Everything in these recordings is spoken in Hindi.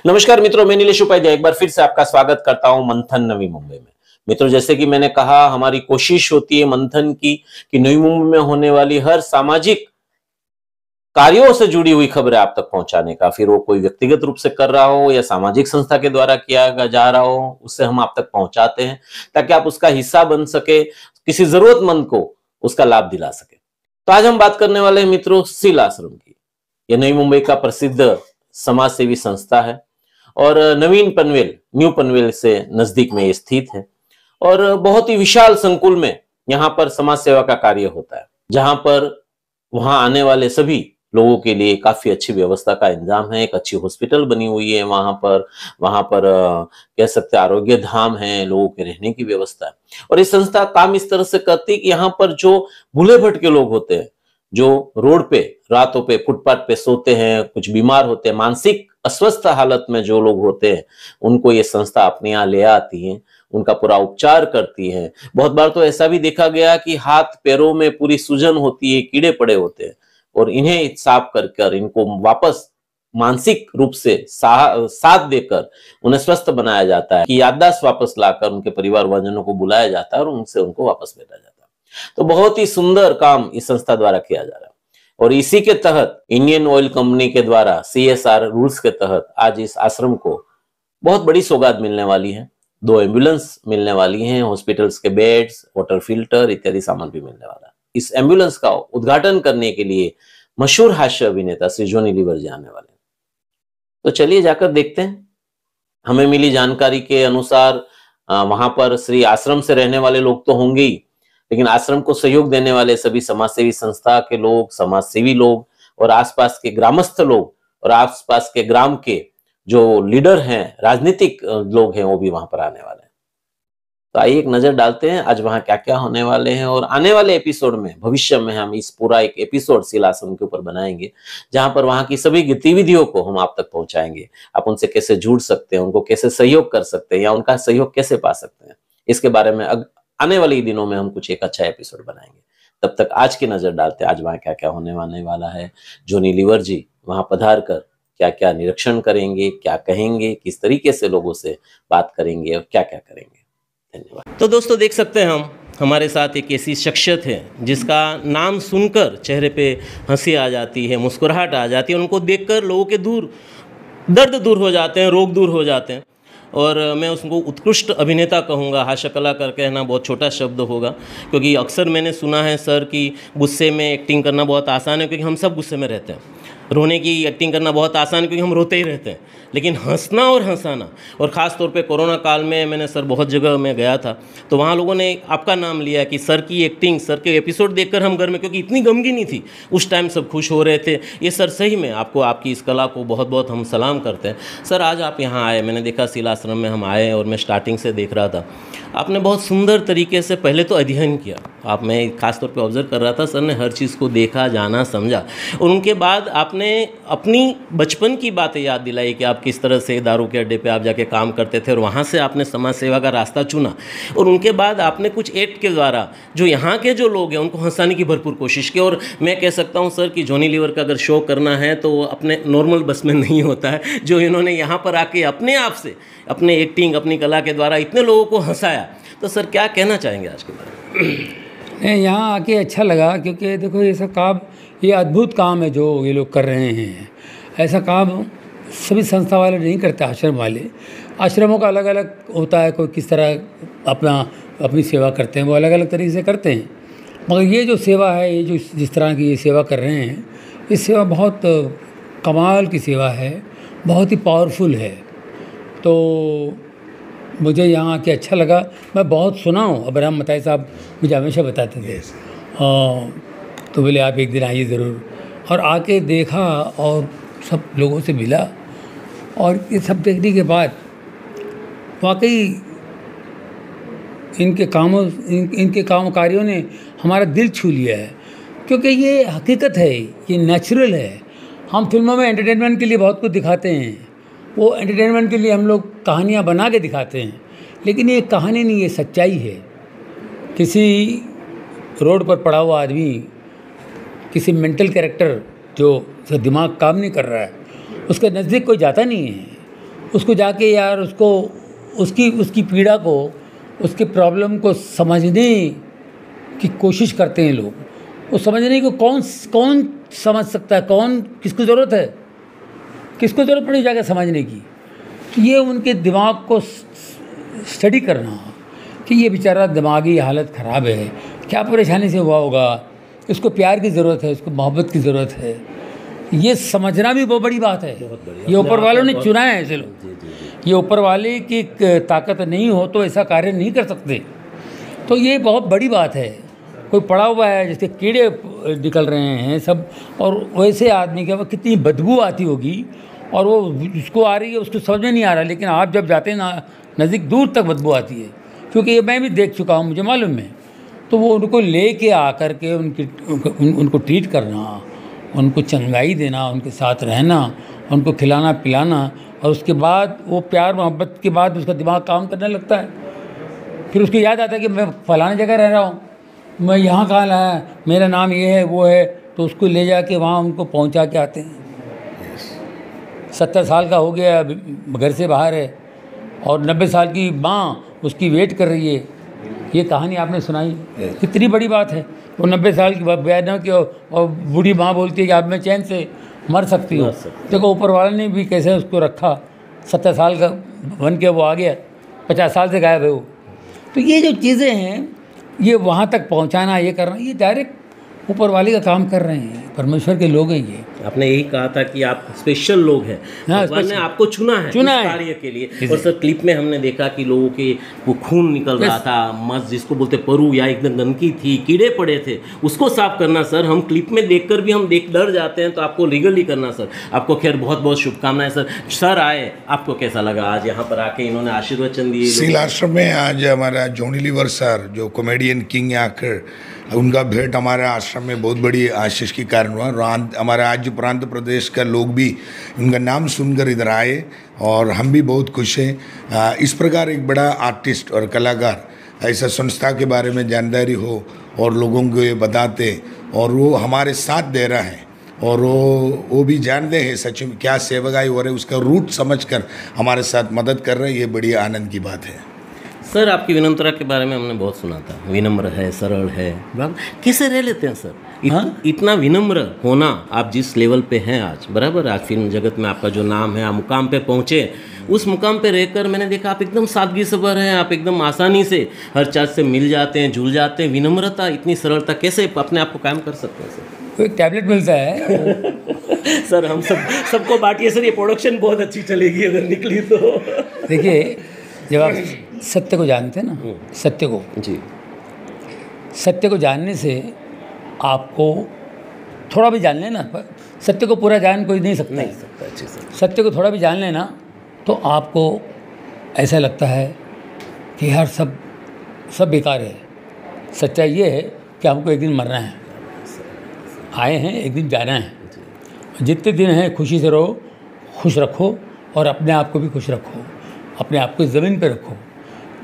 नमस्कार मित्रों, मैं नीलेश उपाध्याय एक बार फिर से आपका स्वागत करता हूं मंथन नवी मुंबई में। मित्रों, जैसे कि मैंने कहा, हमारी कोशिश होती है मंथन की कि नवी मुंबई में होने वाली हर सामाजिक कार्यों से जुड़ी हुई खबरें आप तक पहुंचाने का। फिर वो कोई व्यक्तिगत रूप से कर रहा हो या सामाजिक संस्था के द्वारा किया जा रहा हो, उससे हम आप तक पहुंचाते हैं ताकि आप उसका हिस्सा बन सके, किसी जरूरतमंद को उसका लाभ दिला सके। तो आज हम बात करने वाले हैं मित्रों सील आश्रम की। यह नई मुंबई का प्रसिद्ध समाज सेवी संस्था है और नवीन पनवेल, न्यू पनवेल से नजदीक में स्थित है और बहुत ही विशाल संकुल में यहाँ पर समाज सेवा का कार्य होता है, जहां पर वहां आने वाले सभी लोगों के लिए काफी अच्छी व्यवस्था का इंतजाम है। एक अच्छी हॉस्पिटल बनी हुई है वहां पर कह सकते हैं आरोग्य धाम है, लोगों के रहने की व्यवस्था है। और ये संस्था काम इस तरह से करती है कि यहाँ पर जो भूले भटके लोग होते हैं, जो रोड पे रातों पे फुटपाथ पे सोते हैं, कुछ बीमार होते हैं, मानसिक अस्वस्थ हालत में जो लोग होते हैं, उनको ये संस्था अपने यहाँ ले आती है, उनका पूरा उपचार करती है। बहुत बार तो ऐसा भी देखा गया कि हाथ पैरों में पूरी सूजन होती है, कीड़े पड़े होते हैं, और इन्हें साफ कर इनको वापस मानसिक रूप से साथ देकर उन्हें स्वस्थ बनाया जाता है, कि याददाश्त वापस लाकर उनके परिवारजनों को बुलाया जाता है और उनसे उनको वापस भेजा जाता है। तो बहुत ही सुंदर काम इस संस्था द्वारा किया जा रहा है और इसी के तहत इंडियन ऑयल कंपनी के द्वारा CSR रूल्स के तहत आज इस आश्रम को बहुत बड़ी सौगात मिलने वाली है। 2 एम्बुलेंस मिलने वाली हैं, हॉस्पिटल्स के बेड्स, वाटर फिल्टर इत्यादि सामान भी मिलने वाला है। इस एम्बुलेंस का उद्घाटन करने के लिए मशहूर हास्य अभिनेता श्री जॉनी लीवर जी आने वाले हैं। तो चलिए जाकर देखते हैं। हमें मिली जानकारी के अनुसार वहां पर श्री आश्रम से रहने वाले लोग तो होंगे ही, लेकिन आश्रम को सहयोग देने वाले सभी समाजसेवी संस्था के लोग, समाजसेवी लोग और आसपास के ग्रामस्थ लोग और आसपास के ग्राम के जो लीडर हैं, राजनीतिक लोग हैं, वो भी वहां पर आने वाले हैं। तो आइए एक नजर डालते हैं आज वहां क्या क्या होने वाले हैं। और आने वाले एपिसोड में, भविष्य में हम इस पूरा एक एपिसोड सील आश्रम के ऊपर बनाएंगे, जहां पर वहां की सभी गतिविधियों को हम आप तक पहुंचाएंगे। आप उनसे कैसे जुड़ सकते हैं, उनको कैसे सहयोग कर सकते हैं या उनका सहयोग कैसे पा सकते हैं, इसके बारे में आने वाले दिनों में हम कुछ एक अच्छा एपिसोड बनाएंगे। तब तक आज की नजर डालते हैं आज वहां क्या क्या होने वाला है। जॉनी लीवर जी वहां पधार कर क्या क्या निरीक्षण करेंगे, क्या कहेंगे, किस तरीके से लोगों से बात करेंगे और क्या क्या करेंगे। धन्यवाद। तो दोस्तों देख सकते हैं हम, हमारे साथ एक ऐसी शख्सियत है जिसका नाम सुनकर चेहरे पे हंसी आ जाती है, मुस्कुराहट आ जाती है। उनको देखकर लोगों के दर्द दूर हो जाते हैं, रोग दूर हो जाते हैं। और मैं उसको उत्कृष्ट अभिनेता कहूँगा। हास्य कलाकार कहना बहुत छोटा शब्द होगा, क्योंकि अक्सर मैंने सुना है सर कि गुस्से में एक्टिंग करना बहुत आसान है, क्योंकि हम सब गुस्से में रहते हैं। रोने की एक्टिंग करना बहुत आसान है, क्योंकि हम रोते ही रहते हैं। लेकिन हंसना और हंसाना, और ख़ास तौर पे कोरोना काल में मैंने सर बहुत जगह में गया था, तो वहाँ लोगों ने आपका नाम लिया कि सर की एक्टिंग, सर के एपिसोड देखकर हम घर में, क्योंकि इतनी गमगीनी थी उस टाइम, सब खुश हो रहे थे। ये सर सही में आपको, आपकी इस कला को बहुत बहुत हम सलाम करते हैं। सर आज आप यहाँ आए, मैंने देखा सील आश्रम में हम आए और मैं स्टार्टिंग से देख रहा था, आपने बहुत सुंदर तरीके से पहले तो अध्ययन किया। मैं खास तौर पे ऑब्जर्व कर रहा था, सर ने हर चीज़ को देखा, जाना, समझा, और उनके बाद आपने अपनी बचपन की बातें याद दिलाई कि आप किस तरह से दारू के अड्डे पे आप जाके काम करते थे और वहाँ से आपने समाज सेवा का रास्ता चुना। और उनके बाद आपने कुछ एक्ट के द्वारा जो यहाँ के जो लोग हैं उनको हंसाने की भरपूर कोशिश की। और मैं कह सकता हूँ सर कि जॉनी लीवर का अगर शो करना है तो अपने नॉर्मल बस में नहीं होता है। जो इन्होंने यहाँ पर आके अपने आप से, अपने एक्टिंग, अपनी कला के द्वारा इतने लोगों को हंसाया, तो सर क्या कहना चाहेंगे आज के बारे में? नहीं, यहाँ आके अच्छा लगा, क्योंकि देखो ये सब काम, ये अद्भुत काम है जो ये लोग कर रहे हैं। ऐसा काम सभी संस्था वाले नहीं करते, आश्रम वाले। आश्रमों का अलग अलग होता है, कोई किस तरह अपनी सेवा करते हैं, वो अलग अलग तरीके से करते हैं। मगर ये जो सेवा है, ये जो जिस तरह की ये सेवा कर रहे हैं, ये सेवा बहुत कमाल की सेवा है, बहुत ही पावरफुल है। तो मुझे यहाँ आके अच्छा लगा। मैं बहुत सुना हूँ, अब्राहम मताई साहब मुझे हमेशा बताते थे, तो बोले आप एक दिन आइए ज़रूर। और आके देखा और सब लोगों से मिला, और ये सब देखने के बाद वाकई इनके काम कार्यों ने हमारा दिल छू लिया है। क्योंकि ये हकीकत है, ये नेचुरल है। हम फिल्मों में एंटरटेनमेंट के लिए बहुत कुछ दिखाते हैं, वो एंटरटेनमेंट के लिए हम लोग कहानियाँ बना के दिखाते हैं, लेकिन ये कहानी नहीं, ये सच्चाई है। किसी रोड पर पड़ा हुआ आदमी, किसी मेंटल कैरेक्टर जो दिमाग काम नहीं कर रहा है, उसके नज़दीक कोई जाता नहीं है। उसको जाके यार उसको उसकी पीड़ा को, उसके प्रॉब्लम को समझने की कोशिश करते हैं लोग। वो समझने को कौन समझ सकता है, किसको ज़रूरत है, किसको ज़रूरत पड़ी जाकर समझने की। तो ये उनके दिमाग को स्टडी करना कि ये बेचारा दिमागी हालत ख़राब है, क्या परेशानी से हुआ होगा, इसको प्यार की ज़रूरत है, इसको मोहब्बत की ज़रूरत है, ये समझना भी बहुत बड़ी बात है। ये ऊपर वालों ने चुना है ऐसे लोग। ये ऊपर वाले की ताकत नहीं हो तो ऐसा कार्य नहीं कर सकते। तो ये बहुत बड़ी बात है। कोई पड़ा हुआ है जिसके कीड़े निकल रहे हैं सब, और वैसे आदमी के कितनी बदबू आती होगी, और वो उसको आ रही है, उसको समझ में नहीं आ रहा, लेकिन आप जब जाते हैं ना नज़दीक, दूर तक बदबू आती है, क्योंकि ये मैं भी देख चुका हूँ, मुझे मालूम है। तो वो उनको ले के आकर के उनको ट्रीट करना, उनको चंगाई देना, उनके साथ रहना, उनको खिलाना पिलाना, और उसके बाद वो प्यार मोहब्बत के बाद उसका दिमाग काम करने लगता है। फिर उसको याद आता है कि मैं फलाने जगह रह रहा हूँ, मैं यहाँ कहाँ लाया, मेरा नाम ये है वो है, तो उसको ले जाके वहाँ उनको पहुँचा के आते हैं। 70 साल का हो गया, घर से बाहर है, और 90 साल की माँ उसकी वेट कर रही है। ये कहानी आपने सुनाई, कितनी बड़ी बात है। वो 90 साल की बयान की, और बूढ़ी माँ बोलती है कि अब मैं चैन से मर सकती हूँ। देखो ऊपर वाले ने भी कैसे उसको रखा, 70 साल का बन के वो आ गया, 50 साल से गायब है वो। तो ये जो चीज़ें हैं, ये वहाँ तक पहुँचाना, ये करना, ये डायरेक्ट ऊपर वाले का काम कर रहे हैं, परमेश्वर के लोग हैं ये। आपने यही कहा था कि आप स्पेशल लोग हैं, भगवान ने आपको चुना है कार्य के लिए। और सर क्लिप में हमने देखा कि लोगों के वो खून निकल रहा था, मस जिसको बोलते परु, या एकदम गंदगी थी, कीड़े पड़े थे, उसको साफ करना। सर हम क्लिप में देखकर भी हम डर जाते हैं, तो आपको लीगली करना सर। आपको खैर बहुत बहुत शुभकामनाएं सर। सर आए, आपको कैसा लगा आज यहाँ पर आके, इन्होंने आशीर्वचन दिए? सील आश्रम में आज हमारा जॉनी लीवर सर, जो कॉमेडियन किंग है, आकर उनका भेंट हमारे आश्रम में बहुत बड़ी आशीष के कारण हुआ। हमारे राज्य प्रांत प्रदेश का लोग भी उनका नाम सुनकर इधर आए, और हम भी बहुत खुश हैं। इस प्रकार एक बड़ा आर्टिस्ट और कलाकार ऐसा संस्था के बारे में जानकारी हो और लोगों को ये बताते, और वो हमारे साथ दे रहा है, और वो भी जानते हैं सच में क्या सेवकाई हो रही है, उसका रूट समझकर हमारे साथ मदद कर रहे हैं। ये बड़ी आनंद की बात है। सर आपकी विनम्रता के बारे में हमने बहुत सुना था, विनम्र है, सरल है, कैसे रह लेते हैं सर? इतना विनम्र होना, आप जिस लेवल पे हैं आज, बराबर, आज फिल्म जगत में आपका जो नाम है, आप मुकाम पे पहुँचे, उस मुकाम पे रहकर मैंने देखा आप एकदम सादगी से भरे हैं, आप एकदम आसानी से हर चीज़ से मिल जाते हैं, जुल जाते हैं। विनम्रता, इतनी सरलता कैसे अपने आप को कायम कर सकते हैं सर? कोई टैबलेट मिलता है सर हम सबको बांटिए सर, ये प्रोडक्शन बहुत अच्छी चलेगी अगर निकली तो। देखिए, जब आप सत्य को जानते हैं ना, सत्य को जी, सत्य को जानने से आपको थोड़ा भी जान लेना, सत्य को पूरा जान कोई नहीं सकता है। अच्छे सर, सत्य को थोड़ा भी जान लेना तो आपको ऐसा लगता है कि यार सब बेकार है। सच्चाई ये है कि हमको एक दिन मरना है, आए हैं एक दिन जाना है। जितने दिन हैं खुशी से रहो, खुश रखो, और अपने आप को भी खुश रखो, अपने आप को ज़मीन पे रखो,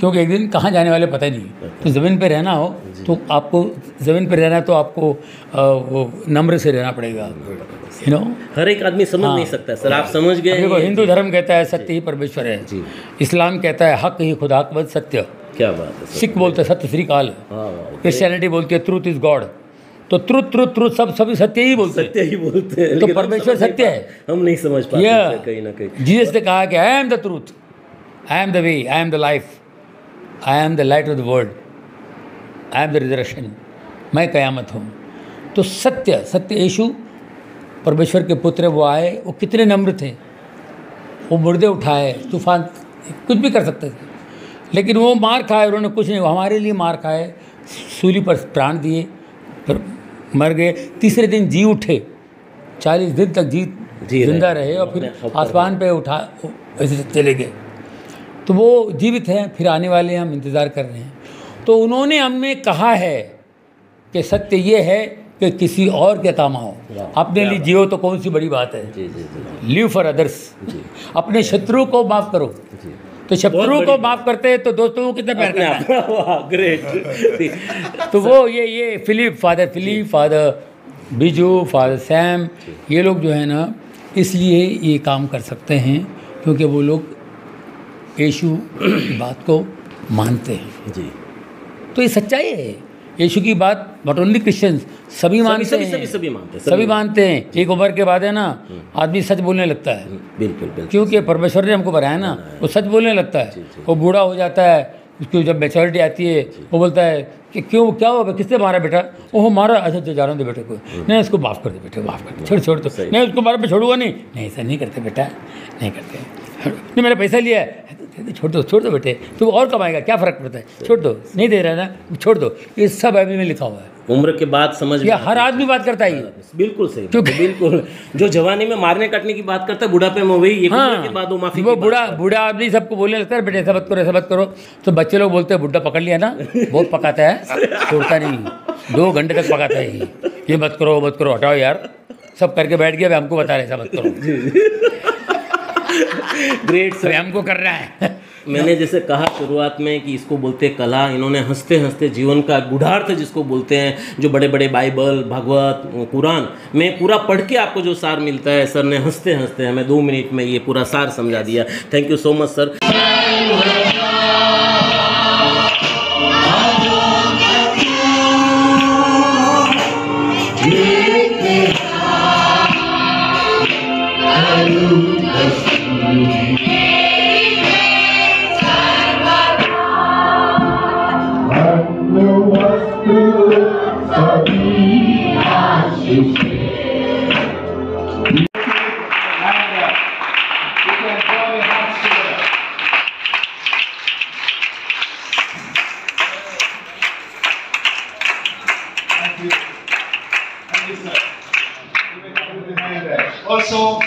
क्योंकि एक दिन कहाँ जाने वाले पता नहीं। तो ज़मीन पे रहना हो तो आपको ज़मीन पे रहना, तो आपको वो नम्र से रहना पड़ेगा, यू नो। हर एक आदमी समझ नहीं सकता सर, आप समझ गए। देखो, हिंदू धर्म कहता है सत्य ही परमेश्वर है, इस्लाम कहता है हक ही खुदा का सत्य, क्या बात है। सिख बोलते हैं सत्य श्री काल, क्रिश्चियनिटी बोलती है ट्रूथ इज गॉड। तो ट्रुथ सभी सत्य ही बोलते हैं। तो परमेश्वर सत्य है, हम नहीं समझ पाते कहीं ना कहीं। जीसस ने कहा कि I am the truth, I am the way, I am the life, I am the light of the world, I am the resurrection, मैं कयामत हूँ। तो सत्य यीशु परमेश्वर के पुत्र, वो आए, वो कितने नम्र थे, वो मुर्दे उठाए, तूफान, कुछ भी कर सकते थे, लेकिन वो मार खाए, उन्होंने कुछ नहीं, हमारे लिए मार खाए, सूली पर प्राण दिए, फिर मर गए, तीसरे दिन जी उठे, 40 दिन तक जिंदा रहे, और फिर आसमान पे उठा ऐसे चले गए। तो वो जीवित हैं, फिर आने वाले हैं, हम इंतज़ार कर रहे हैं। तो उन्होंने हमें कहा है कि सत्य ये है कि किसी और के काम आओ, अपने लिए जियो तो कौन सी बड़ी बात है। लिव फॉर अदर्स, अपने शत्रु को माफ़ करो। तो शत्रु को माफ़ करते हैं तो दोस्तों को कितना प्यार करता है। ग्रेट। तो वो ये Philip, father Biju, father Sam, ये लोग जो है ना, इसलिए ये काम कर सकते हैं क्योंकि वो लोग यीशु की बात को मानते हैं। जी, तो ये सच्चाई है। यीशु की बात नॉट ओनली क्रिश्चियंस, सभी मानते हैं, सभी मानते हैं, सभी मानते हैं। एक उम्र के बाद है ना आदमी सच बोलने लगता है, बिल्कुल बिल्कुल। क्योंकि परमेश्वर ने हमको बनाया ना, वो सच बोलने लगता है। वो बूढ़ा हो जाता है, उसकी जब मैच्योरिटी आती है वो बोलता है कि क्यों, क्या हुआ, किसने मारा बेटा? ओह मारा, अच्छा जा रहा हूँ बेटे को, नहीं उसको माफ़ कर दे बेटे, माफ़ कर दे, छोड़ दो, नहीं उसको मारा, मैं छोड़ूंगा नहीं, नहीं ऐसा नहीं करते बेटा, नहीं करते, नहीं मैंने पैसा लिया है, छोड़ दो बेटे, तू और कमाएगा, क्या फ़र्क पड़ता है, छोड़ दो, नहीं दे रहा है ना, छोड़ दो। ये सब बाइबल में लिखा हुआ है। उम्र के बाद समझ में, हर आदमी बात करता है, बिल्कुल सही, क्योंकि बिल्कुल जो जवानी में मारने काटने की बात करता है, बुढ़ापे में वही एक उम्र के बाद वो माफी, वो बूढ़ा आदमी सबको बोलने लगता है बेटे ऐसा मत करो, ऐसा मत करो। तो बच्चे लोग बोलते हैं बुढ़ा पकड़ लिया ना, बहुत पकाता है, छोड़ता नहीं, 2 घंटे तक पकाता है, ये मत करो वो मत करो, हटाओ यार, सब करके बैठ गया, हमको बता रहे ऐसा मत करो। ग्रेट सर, हमको कर रहा है। मैंने जैसे कहा शुरुआत में कि इसको बोलते कला, इन्होंने हंसते हंसते जीवन का गूढ़ार्थ जिसको बोलते हैं, जो बड़े बड़े बाइबल, भागवत, कुरान में पूरा पढ़ के आपको जो सार मिलता है, सर ने हंसते हंसते हमें 2 मिनट में ये पूरा सार समझा दिया। Thank you so much sir.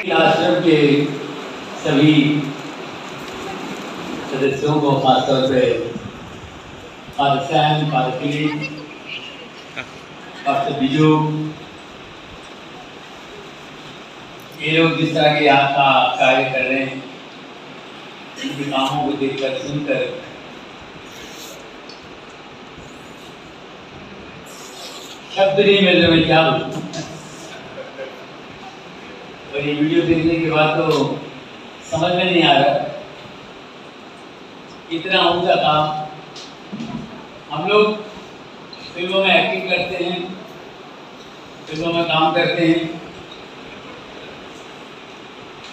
आश्रम के सभी सदस्यों को, खासतौर पे father Sam, father Philip, father Biju, ये लोग जिस तरह के यहाँ का कार्य कर रहे हैं, उनके कामों को देखकर सुनकर शब्द नहीं मिल रहे, मैं क्या बोलूं। और ये वीडियो देखने के बाद तो समझ में नहीं आ रहा, इतना ऊंचा काम। हम लोग फिल्मों में एक्टिंग करते हैं, फिल्मों में काम करते हैं,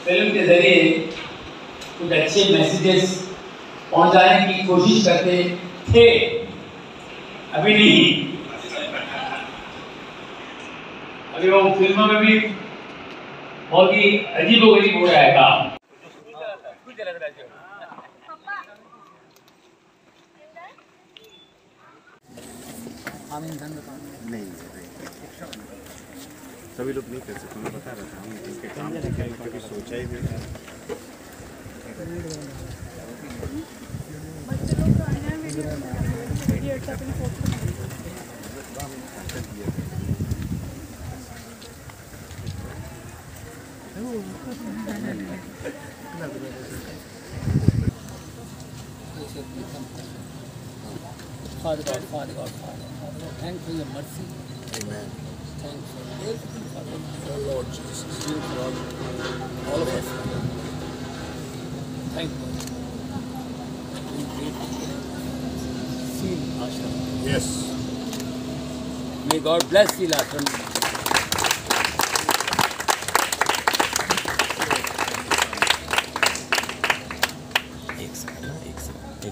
फिल्म के जरिए कुछ अच्छे मैसेजेस पहुंचाने की कोशिश करते थे, अभी नहीं। अभी वो फिल्मों में भी बहुत ही अजीबोगरीब हो रहा है काम। सभी लोग नहीं कर सकते, मैं बता रहा था, हम उनके काम को कभी सोचा ही नहीं। Father God, thank for your mercy. Amen. Thanks for everything, Father. Oh Lord Jesus, you for all of us. Thank you. Seal Ashram. Yes. May God bless Seal Ashram.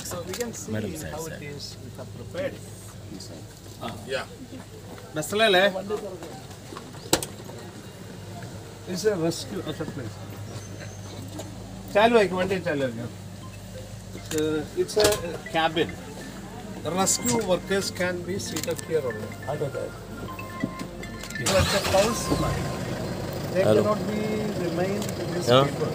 So we can see how it is with a prepared. Yeah. Nasalale. It's a rescue place. Chalo ek minute chalo. It's a cabin. The rescue workers can be seated here only. So it's a power supply. They cannot be remain in this paper.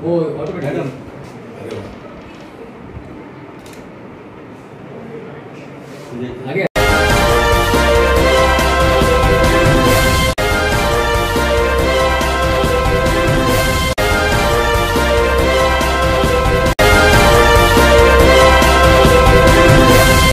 वो ऑटोमेटिक आगे